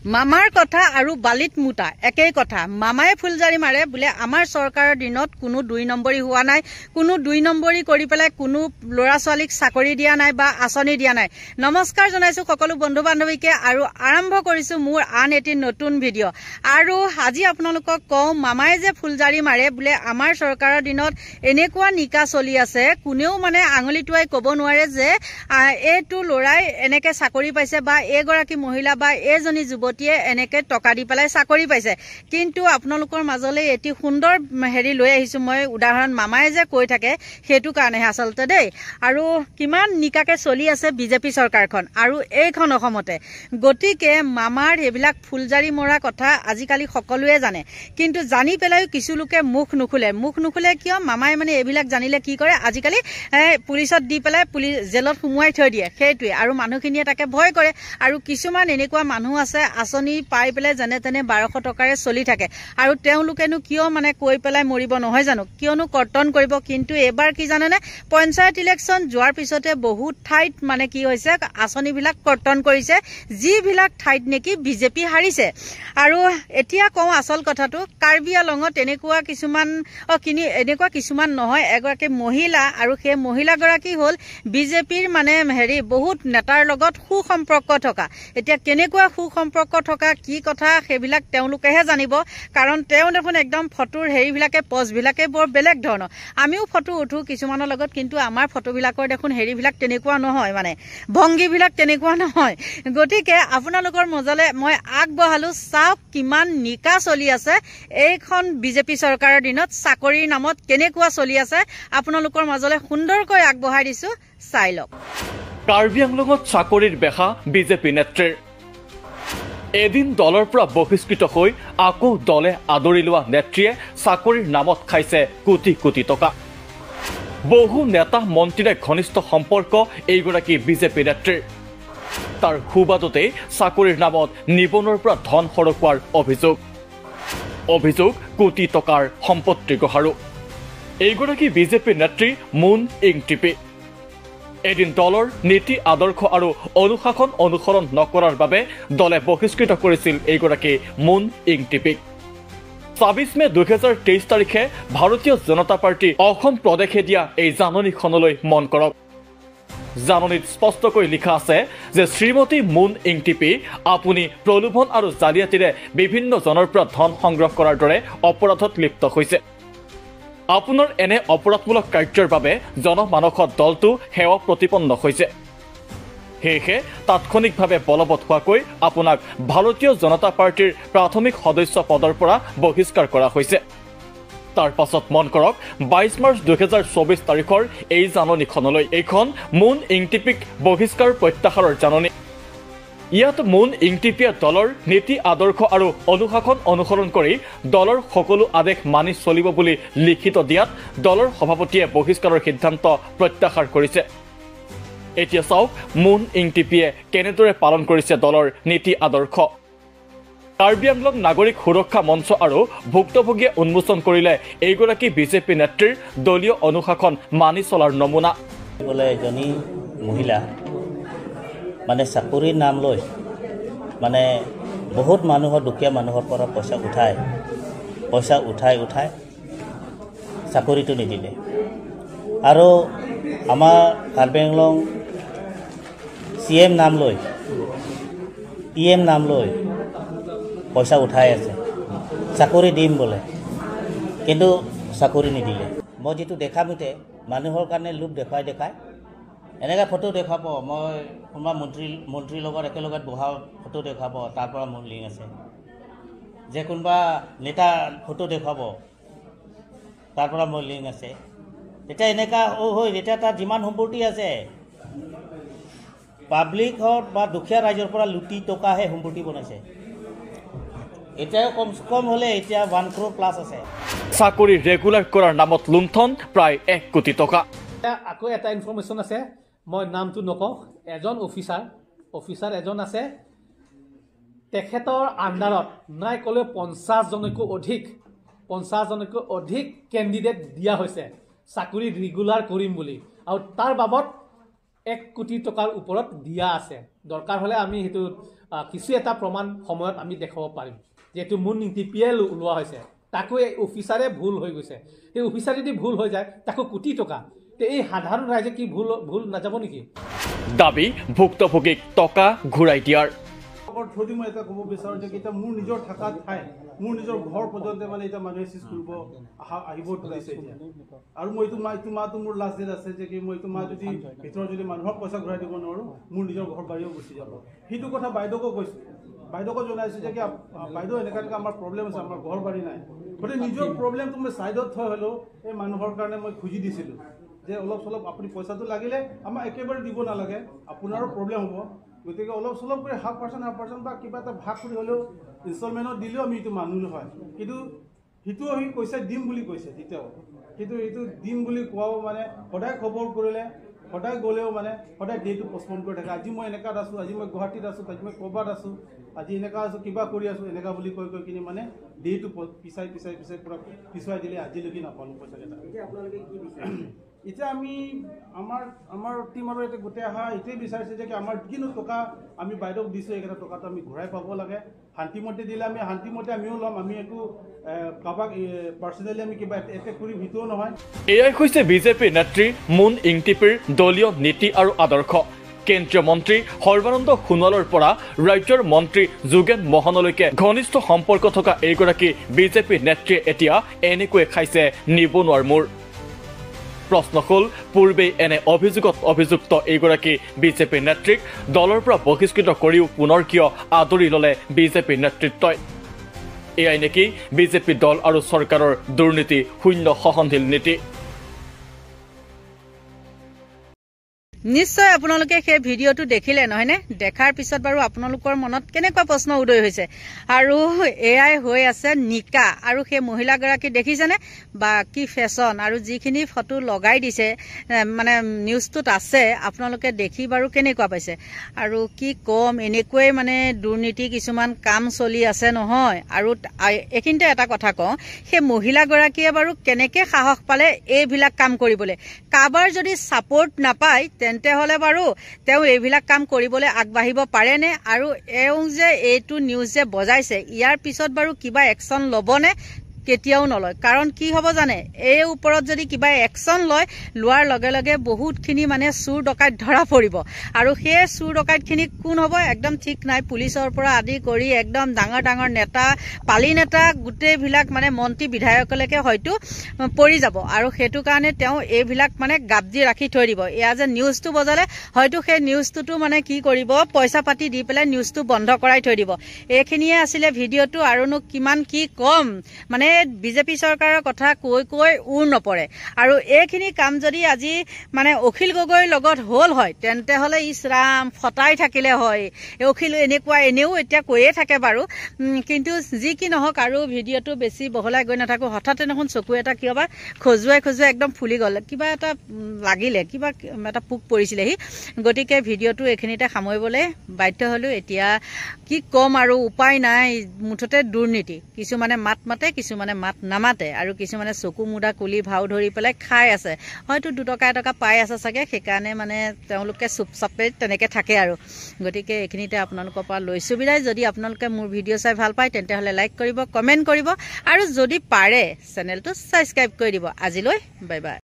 মামাৰ কথা আৰু বালিত মুটা একেই কথা। মামায়ে ফুলজাৰি মাৰে বোলে আমাৰ চৰকাৰৰ দিনত কোনো 2 নম্বৰী হোৱা নাই, কোনো 2 নম্বৰী কৰি পেলাই কোনো ল'ৰা ছোৱালীক চাকৰি দিয়া নাই বা আঁচনি দিয়া নাই। নমস্কাৰ জনাইছো সকলো বন্ধু বান্ধৱীকে আৰু আৰম্ভ কৰিছো মোৰ আন এটি নতুন ভিডিঅ'। আৰু আজি আপোনালোকক কওঁ, মামায়ে যে ফুলজাৰি মাৰে বোলে আমাৰ চৰকাৰৰ দিনত এনেকুৱা নিকা চলি আছে, কোনেও মানে আঙুলি টুৱাই ক'ব নোৱাৰে যে এইটো ল'ৰাই এনেকে চাকৰি পাইছে বা এগৰাকী মহিলা বা এজনী যুৱতীয়ে এনেকে টকা দি পেলাই চাকৰি পাইছে। কিন্তু আপোনালোকৰ মাজলৈ এটি সুন্দৰ হেৰি লৈ আহিছো মই, উদাহৰণ মামায়ে যে কৈ থাকে সেইটো কাৰণেহে আচলতে দেই। আৰু কিমান নিকাকে চলি আছে বিজেপি চৰকাৰখন আৰু এইখন অসমতে। গতিকে মামাৰ এইবিলাক ফুলজাৰি মৰা কথা আজিকালি সকলোৱে জানে, কিন্তু জানি পেলাইও কিছু লোকে মুখ নুখুলে কিয়? মামায়ে মানে এইবিলাক জানিলে কি কৰে, আজিকালি পুলিচত দি পেলাই জেলত সুমুৱাই থৈ দিয়ে, সেইটোৱে। আৰু মানুহখিনিয়ে তাকে ভয় কৰে। আৰু কিছুমান এনেকুৱা মানুহ আছে আঁচনি পাই পেলাই যেনে তেনে 1200 টকাৰে চলি থাকে, আৰু তেওঁলোকেনো কিয় মানে কৈ পেলাই মৰিব নহয় জানো, কিয়নো কৰ্তন কৰিব। কিন্তু এবাৰ কি জানেনে, পঞ্চায়ত ইলেকশ্যন যোৱাৰ পিছতে বহুত ঠাইত মানে কি হৈছে, আঁচনিবিলাক কৰ্তন কৰিছে, যিবিলাক ঠাইত নেকি বিজেপি হাৰিছে। আৰু এতিয়া কওঁ আচল কথাটো, কাৰ্বি আলঙত এনেকুৱা কিছুমান নহয়, এগৰাকী মহিলা, আৰু সেই মহিলাগৰাকী হ'ল বিজেপিৰ মানে বহুত নেতাৰ লগত সুসম্পৰ্ক থকা। এতিয়া কেনেকুৱা সুসম্পৰ্ক থকা কি কথা সেইবিলাক তেওঁলোকেহে জানিব, কাৰণ তেওঁ দেখোন একদম ফটোৰ হেৰিবিলাকে পজবিলাকে বৰ বেলেগ ধৰণৰ। আমিও ফটো উঠো কিছুমানৰ লগত, কিন্তু আমাৰ ফটোবিলাকৰ দেখোন হেৰিবিলাক তেনেকুৱা নহয়, মানে ভংগীবিলাক তেনেকুৱা নহয়। গতিকে আপোনালোকৰ মজলে মই আগবঢ়ালো, চাওক কিমান নিকা চলি আছে এইখন বিজেপি চৰকাৰৰ দিনত, চাকৰিৰ নামত কেনেকুৱা চলি আছে আপোনালোকৰ মাজলে সুন্দৰকৈ আগবঢ়াই দিছো, চাই লওক। কাৰ্বি আংলঙত চাকৰিৰ বেহা বিজেপি নেত্ৰীৰ। এদিন দলৰ পৰা বহিষ্কৃত হৈ আকৌ দলে আদৰি লোৱা নেত্ৰীয়ে চাকৰিৰ নামত খাইছে কোটি কোটি টকা। বহু নেতা মন্ত্ৰীৰে ঘনিষ্ঠ সম্পৰ্ক এইগৰাকী বিজেপি নেত্ৰীৰ। তাৰ সুবাদতেই চাকৰিৰ নামত নিবনুৱাৰ পৰা ধন সৰকোৱাৰ অভিযোগ কোটি টকাৰ সম্পত্তি গহাৰো। এইগৰাকী বিজেপি নেত্ৰী মুন ইংটিপি। এদিন দলৰ নীতি আদৰ্শ আৰু অনুশাসন অনুসৰণ নকৰাৰ বাবে দলে বহিষ্কৃত কৰিছিল এইগৰাকী মুন ইংটিপিক। ২৬ মে ২০২৩ তাৰিখে ভাৰতীয় জনতা পাৰ্টি অসম প্ৰদেশে দিয়া এই জাননীখনলৈ মন কৰক। জাননীত স্পষ্টকৈ লিখা আছে যে শ্ৰীমতী মুন ইংটিপি আপুনি প্ৰলোভন আৰু জালিয়াতিৰে বিভিন্ন জনৰ পৰা ধন সংগ্ৰহ কৰাৰ দৰে অপৰাধত লিপ্ত হৈছে। আপোনাৰ এনে অপৰাধমূলক কাৰ্যৰ বাবে জনমানসত দলটো সেৱা প্ৰতিপন্ন হৈছে। সেয়েহে তাৎক্ষণিকভাৱে বলবৎ হোৱাকৈ আপোনাক ভাৰতীয় জনতা পাৰ্টিৰ প্ৰাথমিক সদস্য পদৰ পৰা বহিষ্কাৰ কৰা হৈছে। তাৰ পাছত মন কৰক ২২ মাৰ্চ ২০২৪ তাৰিখৰ এই জাননীখনলৈ। এইখন মুন ইংটিপিক বহিষ্কাৰ প্ৰত্যাহাৰৰ জাননী। ইয়াত মুন ইংটিপিয়ে দলৰ নীতি আদৰ্শ আৰু অনুশাসন অনুসৰণ কৰি দলৰ সকলো আদেশ মানি চলিব বুলি লিখিত দিয়াত দলৰ সভাপতিয়ে বহিষ্কাৰৰ সিদ্ধান্ত প্ৰত্যাহাৰ কৰিছে। এতিয়া চাওক মুন ইংটিপিয়ে কেনেদৰে পালন কৰিছে দলৰ নীতি আদৰ্শ। কাৰ্বি আংলং নাগৰিক সুৰক্ষা মঞ্চ আৰু ভুক্তভোগীয়ে উন্মোচন কৰিলে এইগৰাকী বিজেপি নেত্ৰীৰ দলীয় অনুশাসন মানি চলাৰ নমুনা। এজনী মহিলা মানে চাকৰিৰ নাম লৈ মানে বহুত মানুহৰ, দুখীয়া মানুহৰ পৰা পইচা উঠাই চাকৰিটো নিদিলে। আৰু আমাৰ কাৰ্বি আংলং CM নাম লৈ PM নাম লৈ পইচা উঠাই আছে, চাকৰি দিম বোলে, কিন্তু চাকৰি নিদিলে। মই যিটো দেখা মতে মানুহৰ কাৰণে লোভ দেখাই এনেকৈ ফটো দেখাব, মই কোনোবা মন্ত্ৰীৰ লগত একেলগত বহা ফটো দেখাব, তাৰ পৰা মোৰ লিংক আছে। যে কোনোবা নেতা ফটো দেখাব, তাৰ পৰা মোৰ লিংক আছে। তেতিয়া এনেকুৱা যেতিয়া তাৰ যিমান সম্পত্তি আছে পাব্লিকত বা দুখীয়া ৰাইজৰ পৰা লুটি টকাহে সম্পত্তি বনাইছে। এতিয়া কম হ'লে এতিয়া 1 crore প্লাছ আছে। চাকৰি ৰেগুলাৰ কৰাৰ নামত লুণ্ঠন প্ৰায় 1 কোটি টকা। আকৌ এটা ইনফৰমেশ্যন আছে, মই নামটো নকওঁ। এজন অফিচাৰ এজন আছে, তেখেতৰ আণ্ডাৰত নাই ক'লেও 50জনকৈ অধিক কেণ্ডিডেট দিয়া হৈছে চাকৰি ৰেগুলাৰ কৰিম বুলি, আৰু তাৰ বাবদ 1 কোটি টকাৰ ওপৰত দিয়া আছে। দৰকাৰ হ'লে আমি সেইটো কিছু এটা প্ৰমাণ সময়ত আমি দেখাব পাৰিম যিহেতু মুন ইংটিপিয়ে ওলোৱা হৈছে তাকো এই অফিচাৰে ভুল হৈ গৈছে এই অফিচাৰ যদি ভুল হৈ যায় তাকো কোটি টকা এই সাধাৰণ ৰাইজে কি ভুল নাযাব নেকি দাবী ভুক্তভোগীক টকা ঘূৰাই দিয়াৰ থ্ৰুদি মই এটা ক'ব বিচাৰোঁ যে এতিয়া মোৰ নিজৰ থকা ঠাই মোৰ নিজৰ ঘৰ পৰ্যন্ত মানে এতিয়া মানুহে চিজ কৰিব আহিব ধৰিছে এতিয়া আৰু মই এইটো মাহটো মোৰ লাষ্ট ডেট আছে যে কি মই এইটো মাহ যদি ভিতৰত যদি মানুহক পইচা ঘূৰাই দিব নোৱাৰোঁ মোৰ নিজৰ ঘৰ বাৰীও গুচি যাব সেইটো কথা বাইদেউকো কৈছোঁ বাইদেউকো জনাইছোঁ যে কি বাইদেউ এনেকুৱা আমাৰ প্ৰব্লেম আছে আমাৰ ঘৰ বাৰী নাই গতিকে নিজৰ প্ৰব্লেমটো মই ছাইডত থৈ হ'লেও এই মানুহৰ কাৰণে মই খুজি দিছিলোঁ যে অলপ চলপ আপুনি পইচাটো লাগিলে আমাক একেবাৰে দিব নালাগে আপোনাৰো প্ৰব্লেম হ'ব গতিকে অলপ চলপ কৰি 1/2% বা কিবা এটা ভাগ কৰি হ'লেও ইনষ্টলমেণ্টত দিলেও আমি এইটো মানুহ নহয় কিন্তু সিটো সি কৈছে দিম বুলি কৈছে তেতিয়াও কিন্তু এইটো দিম বুলি কোৱাও মানে সদায় খবৰ কৰিলে সদায় গ'লেও মানে সদায় ডেটটো পষ্টপন কৰি থাকে আজি মই এনেকুৱাত আছোঁ আজি মই গুৱাহাটীত আছোঁ আজি মই ক'ৰবাত আছোঁ আজি এনেকুৱা আছোঁ কিবা কৰি আছোঁ এনেকুৱা বুলি কৈ কিনি মানে ডেটটো পিছাই পূৰা পিছুৱাই দিলে আজিলৈকে নাপালোঁ পইচাকেইটা এতিয়া আমি আমাৰ টিম আৰু এতিয়া গোটেই অহা এইটোৱে বিচাৰিছে যে কি আমাৰ যিকোনো টকা আমি বাইদেউক দিছোঁ এইকেইটা টকাটো আমি ঘূৰাই পাব লাগে শান্তিমতে দিলে আমি শান্তিমতে আমিও ল'ম আমি একো কাৰোবাক পাৰ্চনেলি আমি কিবা এটেক কৰি ভিতৰো নহয় এয়াই হৈছে বিজেপি নেত্ৰী মুন ইংটিপিৰ দলীয় নীতি আৰু আদৰ্শ কেন্দ্ৰীয় মন্ত্ৰী সৰ্বানন্দ সোণোৱালৰ পৰা ৰাজ্যৰ মন্ত্ৰী যোগেন মহনলৈকে ঘনিষ্ঠ সম্পৰ্ক থকা এইগৰাকী বিজেপি নেত্ৰীয়ে এতিয়া এনেকৈ খাইছে নিবনুৱাৰ মূৰ প্ৰশ্ন হ'ল পূৰ্বেই এনে অভিযোগত অভিযুক্ত এইগৰাকী বিজেপি নেত্ৰীক দলৰ পৰা বহিষ্কৃত কৰিও পুনৰ কিয় আদৰি ল'লে বিজেপি নেতৃত্বই এয়াই নেকি বিজেপি দল আৰু চৰকাৰৰ দুৰ্নীতি শূন্য সহনশীল নীতি নিশ্চয় আপোনালোকে সেই ভিডিঅ'টো দেখিলে নহয়নে দেখাৰ পিছত বাৰু আপোনালোকৰ মনত কেনেকুৱা প্ৰশ্ন উদয় হৈছে আৰু এআই হৈ আছে নিকা আৰু সেই মহিলাগৰাকী দেখিছেনে বা কি ফেশ্বন আৰু যিখিনি ফটো লগাই দিছে মানে নিউজটোত আছে আপোনালোকে দেখি বাৰু কেনেকুৱা পাইছে আৰু কি কম এনেকৈ মানে দুৰ্নীতি কিছুমান কাম চলি আছে নহয় আৰু এইখিনিতে এটা কথা কওঁ সেই মহিলাগৰাকীয়ে বাৰু কেনেকৈ সাহস পালে এইবিলাক কাম কৰিবলৈ কাৰোবাৰ যদি ছাপোৰ্ট নাপায় তেন্তে হলে বাৰু তেওঁ এইবিলাক কাম কৰিবলৈ আগবাঢ়িব পাৰেনে আৰু এওঁ যে এইটো নিউজ যে বজাইছে ইয়াৰ পিছত বাৰু কিবা একশ্যন ল'বনে কেতিয়াও নলয় কাৰণ কি হ'ব জানে এই ওপৰত যদি কিবা একশ্যন লোৱাৰ লগে লগে বহুতখিনি মানে চুৰ ডকাইত ধৰা পৰিব আৰু সেই চুৰ ডকাইতখিনি কোন হ'ব একদম ঠিক নাই পুলিচৰ পৰা আদি কৰি একদম ডাঙৰ ডাঙৰ নেতা পালি নেতা গোটেইবিলাক মানে মন্ত্ৰী বিধায়কলৈকে হয়তো পৰি যাব আৰু সেইটো কাৰণে তেওঁ এইবিলাক মানে গাবজি ৰাখি থৈ দিব এয়া যে নিউজটো বজালে হয়তো সেই নিউজটোতো মানে কি কৰিব পইচা পাতি দি পেলাই নিউজটো বন্ধ কৰাই থৈ দিব এইখিনিয়ে আছিলে ভিডিঅ'টো আৰুনো কিমান কি কম মানে বিজেপি চৰকাৰৰ কথা কৈ উৰ নপৰে আৰু এইখিনি কাম যদি আজি মানে অখিল গগৈৰ লগত হ'ল হয় তেন্তে হলে ইছৰাম ফটাই থাকিলে হয় অখিল এনেকুৱা এনেও এতিয়া কৈয়ে থাকে বাৰু কিন্তু যি কি নহওক আৰু ভিডিঅ'টো বেছি বহলাই গৈ নাথাকো হঠাৎ দেখোন চকু এটা কিয়বা খজুৱাই একদম ফুলি গ'ল কিবা এটা লাগিলে কিবা এটা পোক পৰিছিলেহি গতিকে ভিডিঅ'টো এইখিনিতে সামৰিবলৈ বাধ্য হ'লোঁ এতিয়া কি কম আৰু উপায় নাই মুঠতে দুৰ্নীতি কিছুমানে মাত মাতে কিছুমানে মাত নামাতে আৰু কিছুমানে চকু মুদা কুলি ভাও ধৰি পেলাই খাই আছে হয়তো 2 টকা এটকা পাই আছে চাগে সেইকাৰণে মানে তেওঁলোকে চুপচাপে তেনেকৈ থাকে আৰু গতিকে এইখিনিতে আপোনালোকৰ পৰা লৈছোঁ বিদায় যদি আপোনালোকে মোৰ ভিডিঅ' চাই ভাল পায় তেন্তে হ'লে লাইক কৰিব কমেণ্ট কৰিব আৰু যদি পাৰে চেনেলটো ছাবস্ক্ৰাইব কৰি দিব আজিলৈ বাই বাই